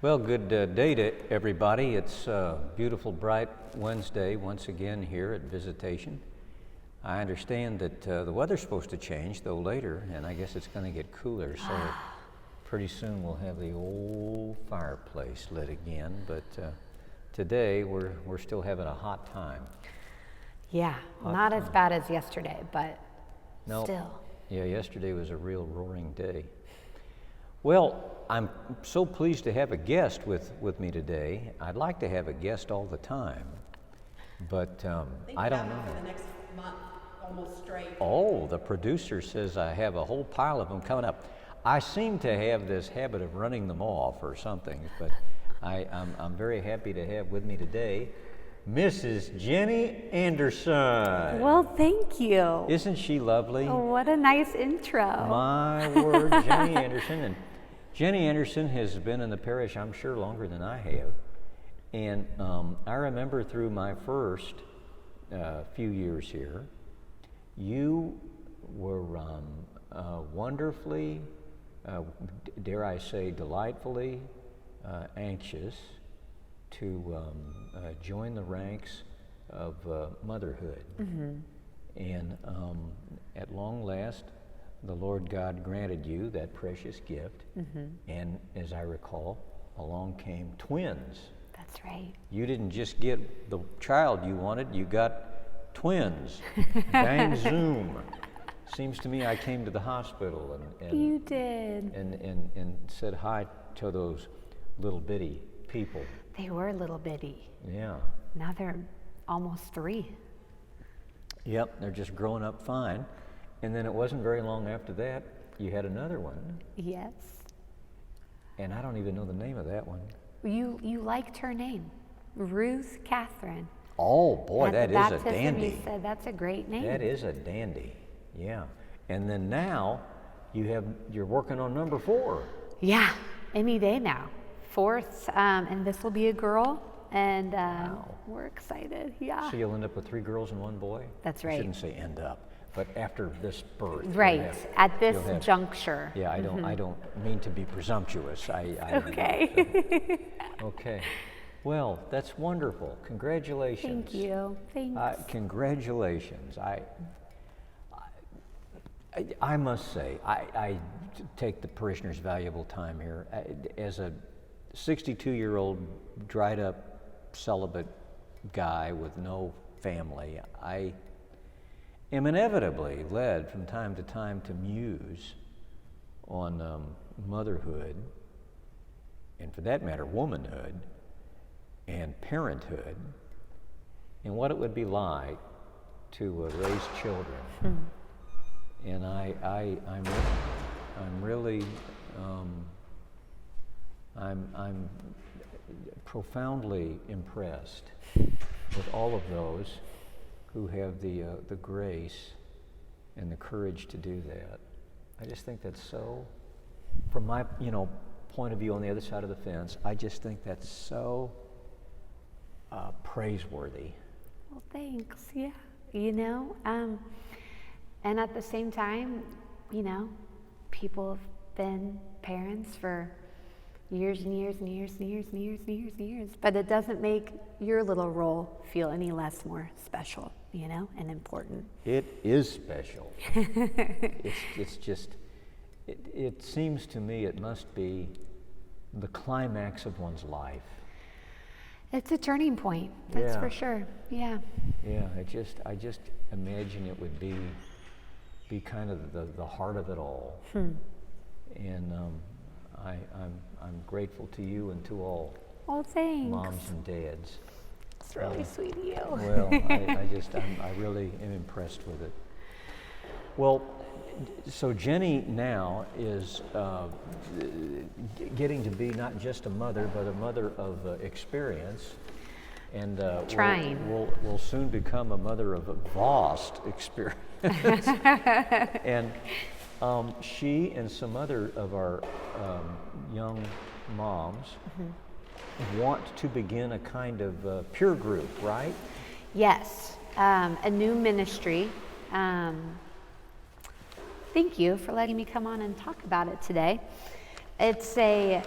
Well, good day to everybody. It's a beautiful, bright Wednesday once again here at Visitation. I understand that the weather's supposed to change, though later, and I guess it's going to get cooler, so pretty soon we'll have the old fireplace lit again, but today we're still having a hot time. Yeah, not as bad as yesterday, but Nope. still. Yeah, yesterday was a real roaring day. Well, I'm so pleased to have a guest with me today. I'd like to have a guest all the time, but I don't know. For the next month, almost straight. Oh, the producer says I have a whole pile of them coming up. I seem to have this habit of running them off or something, but I'm very happy to have with me today Mrs. Jenny Anderson. Well, thank you. Isn't she lovely? Oh, what a nice intro. My word, Jenny Anderson. And Jenny Anderson has been in the parish, I'm sure, longer than I have. And I remember through my first few years here, you were wonderfully, dare I say, delightfully anxious to join the ranks of motherhood. Mm-hmm. And at long last, the Lord God granted you that precious gift. Mm-hmm. And as I recall, along came twins. That's right. You didn't just get the child you wanted, you got twins. Bang zoom. Seems to me I came to the hospital and You did. and said hi to those little bitty people. They were little bitty. Yeah. Now they're almost 3. Yep, they're just growing up fine. And then it wasn't very long after that, you had another one. Yes. And I don't even know the name of that one. You liked her name, Ruth Catherine. Oh boy, At that the is a baptism, dandy. You said that's a great name. That is a dandy, yeah. And then now, you're working on number 4. Yeah, any day now. 4th, and this will be a girl, and Wow. we're excited. Yeah. So you'll end up with 3 girls and 1 boy? That's I right. shouldn't say end up, but after this birth. you'll Right, have- at this you'll have- juncture. Yeah, I don't mean to be presumptuous. I Okay. Okay. Well, that's wonderful. Congratulations. Thank you. Thanks. Congratulations. I must say, I take the parishioners' valuable time here. As a 62-year-old, dried-up, celibate guy with no family, I am inevitably led from time to time to muse on motherhood, and for that matter, womanhood, and parenthood, and what it would be like to raise children. And I'm really I'm profoundly impressed with all of those who have the grace and the courage to do that. I just think that's so, from my point of view on the other side of the fence, I just think that's so praiseworthy. Well, thanks. Yeah. And at the same time, people have been parents for years and years and years and years and years and years and years. But it doesn't make your little role feel any less more special, and important. It is special. It's just, it seems to me it must be the climax of one's life. It's a turning point, that's Yeah. for sure. Yeah. Yeah, I just imagine it would be kind of the heart of it all. And I'm grateful to you and to all Well, thanks. moms and dads. It's really sweet of you. Well, I really am impressed with it. Well, so Jenny now is getting to be not just a mother, but a mother of experience, and Trying. will soon become a mother of a vast experience. And she and some other of our young moms want to begin a kind of peer group, right? Yes, a new ministry. Thank you for letting me come on and talk about it today. It's a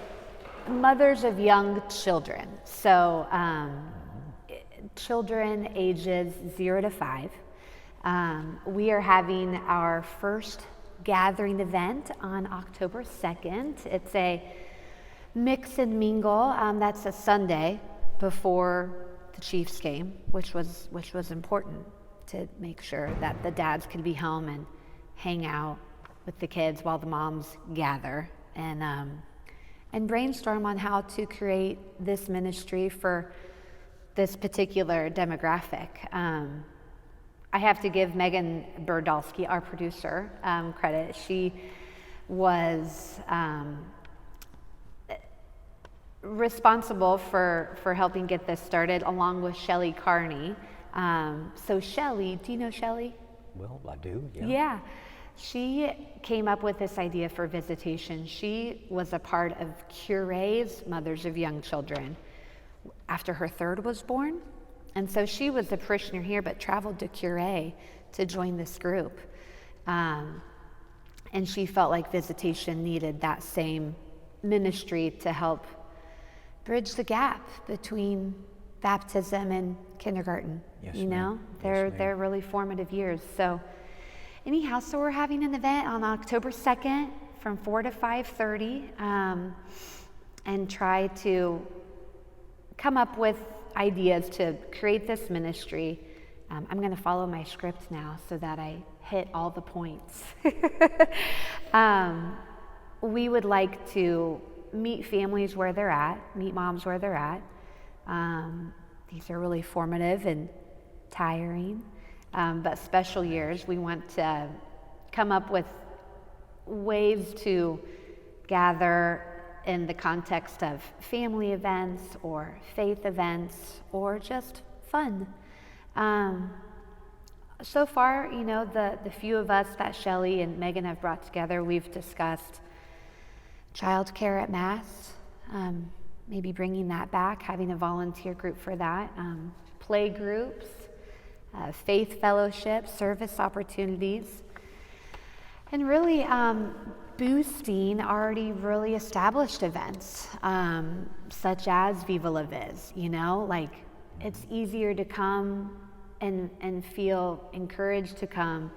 mothers of young children. So children ages 0 to 5. We are having our first gathering event on October 2nd. It's a mix and mingle. That's a Sunday before the Chiefs game, which was important to make sure that the dads could be home and hang out with the kids while the moms gather and brainstorm on how to create this ministry for this particular demographic. I have to give Megan Berdalski, our producer, credit. She was responsible for helping get this started, along with Shelly Carney. So Shelly, do you know Shelly? Well, I do, yeah. Yeah. She came up with this idea for Visitation. She was a part of Cure's Mothers of Young Children after her third was born. And so she was a parishioner here, but traveled to Cure to join this group. And she felt like Visitation needed that same ministry to help bridge the gap between baptism and kindergarten. Yes, you know, ma'am. they're really formative years. So anyhow, so we're having an event on October 2nd from 4 to 5:30, and try to come up with ideas to create this ministry. I'm going to follow my script now so that I hit all the points. We would like to meet families where they're at, meet moms where they're at. These are really formative and tiring, but special years. We want to come up with ways to gather in the context of family events or faith events or just fun. So far, you know, the few of us that Shelly and Megan have brought together, we've discussed childcare at Mass, maybe bringing that back, having a volunteer group for that, play groups, faith fellowship, service opportunities, and really boosting already really established events, such as Viva La Viz, you know, like it's easier to come and feel encouraged to come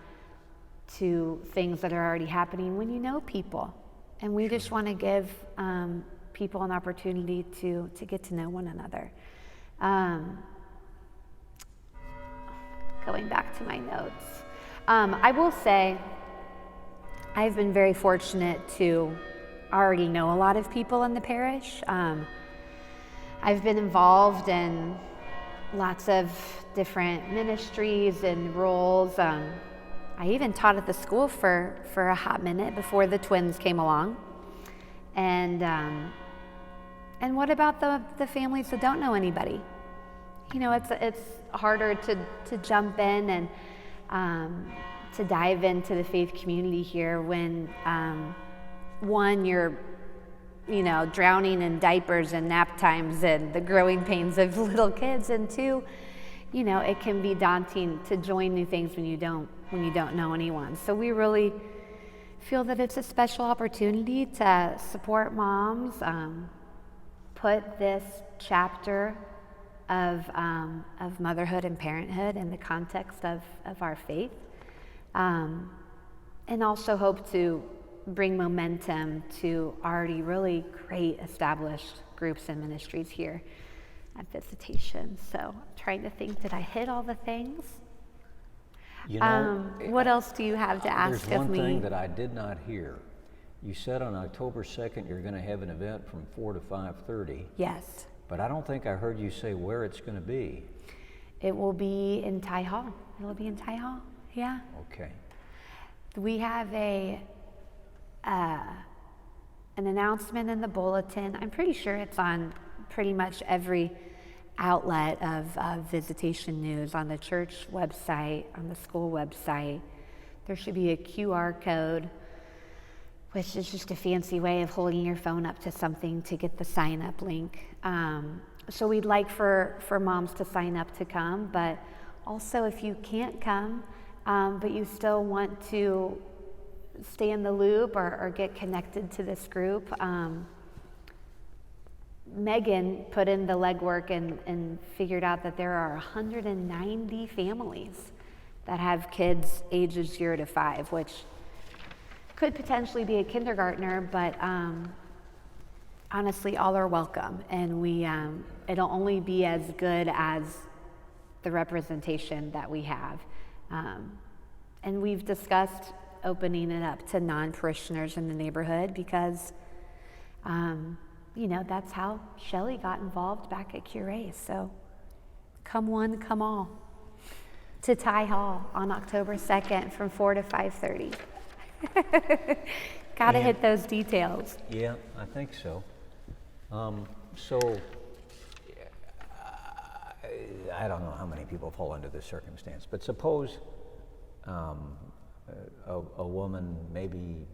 to things that are already happening when you know people. And we just want to give people an opportunity to get to know one another. Going back to my notes, I will say I've been very fortunate to already know a lot of people in the parish. I've been involved in lots of different ministries and roles. I even taught at the school for a hot minute before the twins came along. And what about the families that don't know anybody? You know, it's harder to jump in and to dive into the faith community here when one, you're, you know, drowning in diapers and nap times and the growing pains of little kids, and two, you know, it can be daunting to join new things when you don't know anyone. So we really feel that it's a special opportunity to support moms, put this chapter of motherhood and parenthood in the context of our faith, and also hope to bring momentum to already really great established groups and ministries here at Visitation. So I'm trying to think, did I hit all the things? You know, What else do you have to ask of me? there's one thing that I did not hear. You said on October 2nd you're going to have an event from 4 to 5:30. Yes. But I don't think I heard you say where it's going to be. It will be in Ty Hall. It'll be in Ty Hall, yeah. Okay. We have an announcement in the bulletin. I'm pretty sure it's on pretty much every outlet of Visitation News, on the church website, on the school website. There should be a QR code, which is just a fancy way of holding your phone up to something to get the sign up link. So we'd like for moms to sign up to come, but also if you can't come, but you still want to stay in the loop or get connected to this group, Megan put in the legwork and figured out that there are 190 families that have kids ages 0 to 5, which could potentially be a kindergartner, but honestly, all are welcome. And it'll only be as good as the representation that we have. And we've discussed opening it up to non-parishioners in the neighborhood because, that's how Shelley got involved back at Curie. So come one, come all to Ty Hall on October 2nd from 4 to 5:30. Gotta hit those details. Yeah, I think so. I don't know how many people fall into this circumstance, but suppose a woman maybe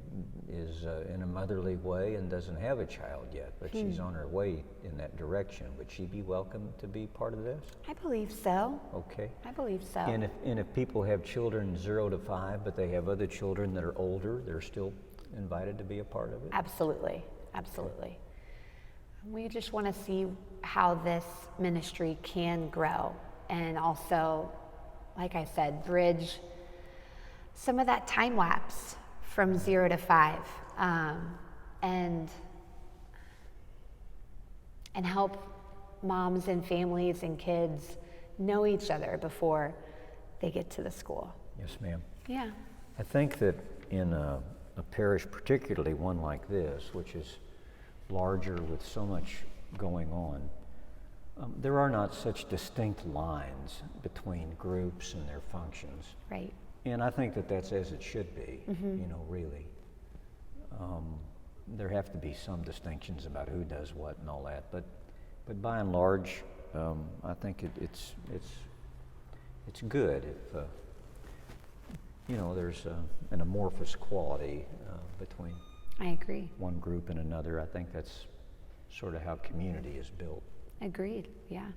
is in a motherly way and doesn't have a child yet, but she's on her way in that direction. Would she be welcome to be part of this? I believe so. Okay. I believe so. And if people have children 0 to 5, but they have other children that are older, they're still invited to be a part of it? Absolutely. Absolutely. We just want to see how this ministry can grow and also, like I said, bridge some of that time lapse from 0 to 5 and help moms and families and kids know each other before they get to the school. Yes, ma'am. Yeah. I think that in a parish, particularly one like this, which is larger with so much going on, there are not such distinct lines between groups and their functions. Right. And I think that that's as it should be, really. There have to be some distinctions about who does what and all that, but by and large, I think it's good if there's an amorphous quality between I agree. one group and another. I think that's sort of how community is built. Agreed. Yeah.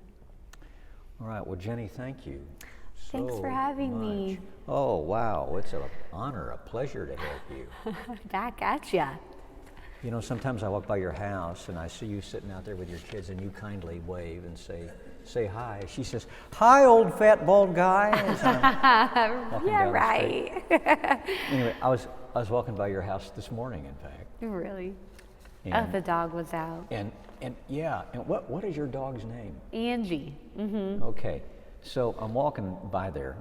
All right. Well, Jenny, thank you. Thanks for having me. Oh, wow. It's an honor, a pleasure to help you. Back at ya. Sometimes I walk by your house and I see you sitting out there with your kids and you kindly wave and say hi. She says, "Hi, old fat bald guy." As I'm walking Yeah, down the street. right. Anyway, I was walking by your house this morning, in fact. Really? And, The dog was out. And what is your dog's name? Angie. Mm-hmm. Okay. So I'm walking by there,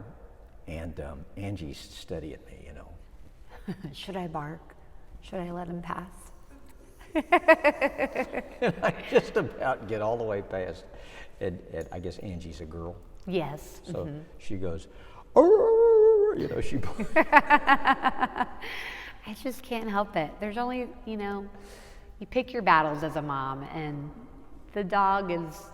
and Angie's studying me, Should I bark? Should I let him pass? And I just about get all the way past, and I guess Angie's a girl. Yes. So she goes, "Arr!" She. I just can't help it. There's only, you pick your battles as a mom, and the dog is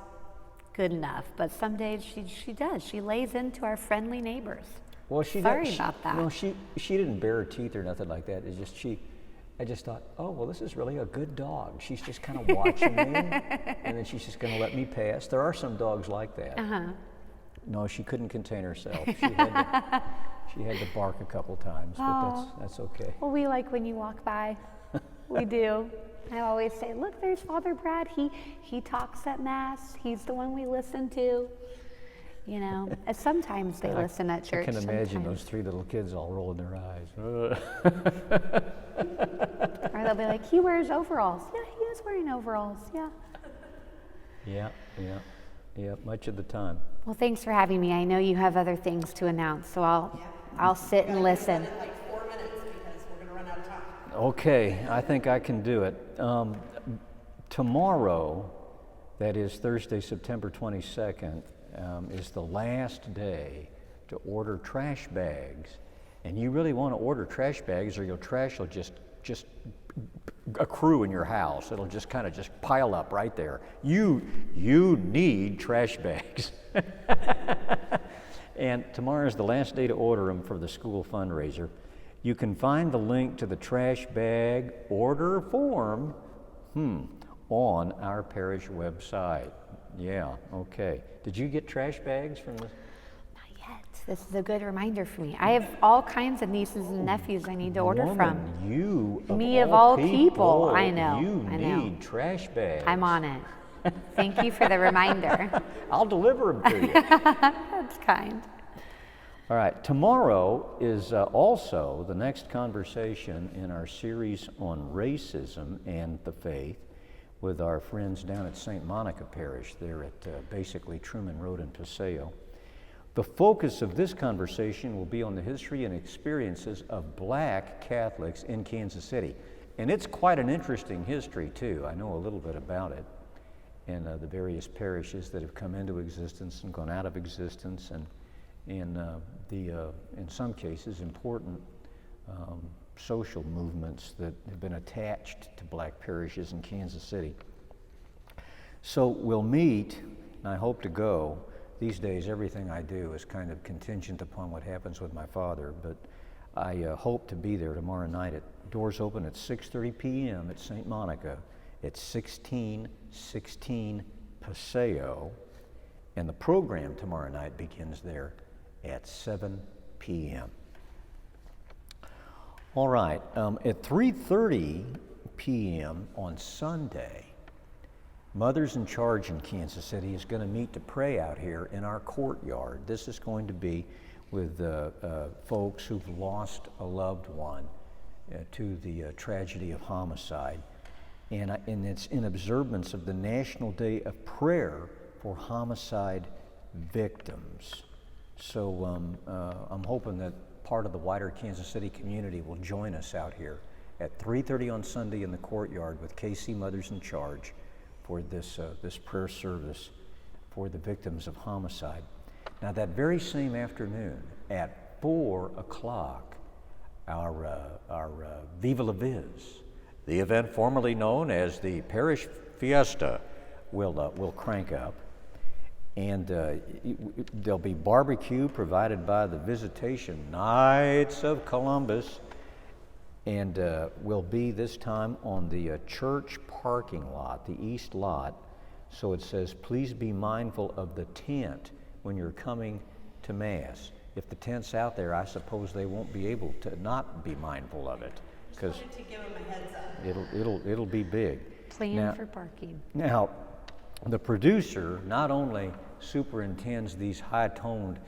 good enough. But some days she does. She lays into our friendly neighbors. Well, she Sorry about that. No, she didn't bare her teeth or nothing like that. It's just I just thought, oh, well, this is really a good dog. She's just kind of watching me, and then she's just going to let me pass. There are some dogs like that. No, she couldn't contain herself. She had to bark a couple times, but that's okay. Well, we like when you walk by. We do. I always say, look, there's Father Brad. He talks at Mass. He's the one we listen to. And sometimes they listen at church. I can imagine sometimes. those 3 little kids all rolling their eyes. Or they'll be like, he wears overalls. Yeah, he is wearing overalls. Yeah. Yeah, much of the time. Well, thanks for having me. I know you have other things to announce, so I'll sit and listen. In like 4 minutes because we're gonna run out of time. Okay, I think I can do it. Tomorrow, that is Thursday, September 22nd, is the last day to order trash bags. And you really want to order trash bags or your trash will just accrue in your house. It'll just kind of just pile up right there. You need trash bags. And tomorrow is the last day to order them for the school fundraiser. You can find the link to the trash bag order form on our parish website. Yeah, okay. Did you get trash bags from the... Not yet. This is a good reminder for me. I have all kinds of nieces and nephews I need to order from. You Me of all people. I know. You I know. need trash bags. I'm on it. Thank you for the reminder. I'll deliver them to you. That's kind. All right, tomorrow is also the next conversation in our series on racism and the faith with our friends down at St. Monica Parish there at basically Truman Road in Paseo. The focus of this conversation will be on the history and experiences of Black Catholics in Kansas City. And it's quite an interesting history too. I know a little bit about it and the various parishes that have come into existence and gone out of existence, and in some cases, important social movements that have been attached to Black parishes in Kansas City. So we'll meet, and I hope to go. These days, everything I do is kind of contingent upon what happens with my father, but I hope to be there tomorrow night. Doors open at 6:30 p.m. at St. Monica at 1616 Paseo, and the program tomorrow night begins there at 7 p.m. All right, at 3:30 p.m. on Sunday, Mothers in Charge in Kansas City is going to meet to pray out here in our courtyard. This is going to be with folks who've lost a loved one to the tragedy of homicide. And it's in observance of the National Day of Prayer for Homicide Victims. So I'm hoping that part of the wider Kansas City community will join us out here at 3:30 on Sunday in the courtyard with KC Mothers in Charge for this prayer service for the victims of homicide. Now that very same afternoon at 4 o'clock, our Viva La Viz, the event formerly known as the Parish Fiesta, will crank up. And there'll be barbecue provided by the Visitation Knights of Columbus, and will be this time on the church parking lot, the east lot. So it says, please be mindful of the tent when you're coming to Mass. If the tent's out there, I suppose they won't be able to not be mindful of it, because to give them a heads up. it'll be big. Plan for parking. Now, the producer not only superintends these high-toned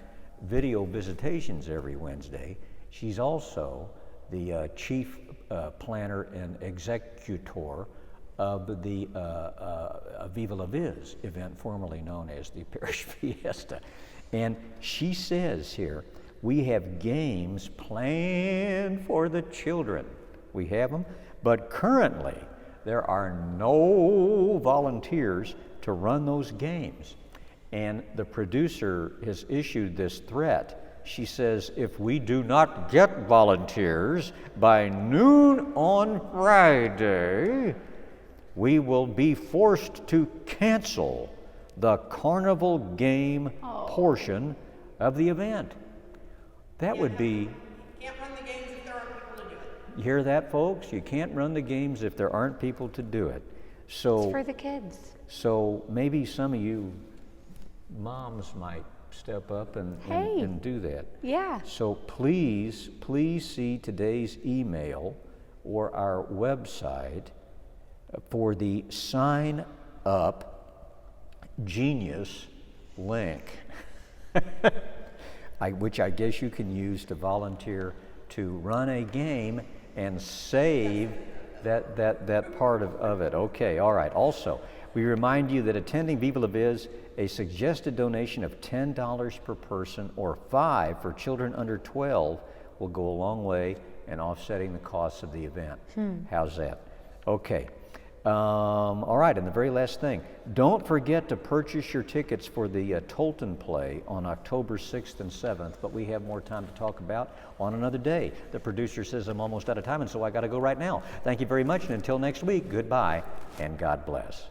video visitations every Wednesday, she's also the chief planner and executor of the Viva La Viz event formerly known as the Parish Fiesta. And she says here, we have games planned for the children. We have them, but currently there are no volunteers to run those games. And the producer has issued this threat. She says, if we do not get volunteers by noon on Friday, we will be forced to cancel the carnival game portion of the event. That would be... Can't run the games if there aren't people to do it. You hear that, folks? You can't run the games if there aren't people to do it. So, It's for the kids. So maybe some of you moms might step up and do that. Yeah. So please see today's email or our website for the Sign Up Genius link, which I guess you can use to volunteer to run a game and save that part of it. Okay, all right. Also, we remind you that attending Viva La Viz, a suggested donation of $10 per person or $5 for children under 12 will go a long way in offsetting the costs of the event. How's that? Okay. All right, and the very last thing, don't forget to purchase your tickets for the Tolton play on October 6th and 7th, but we have more time to talk about on another day. The producer says I'm almost out of time, and so I got to go right now. Thank you very much, and until next week, goodbye, and God bless.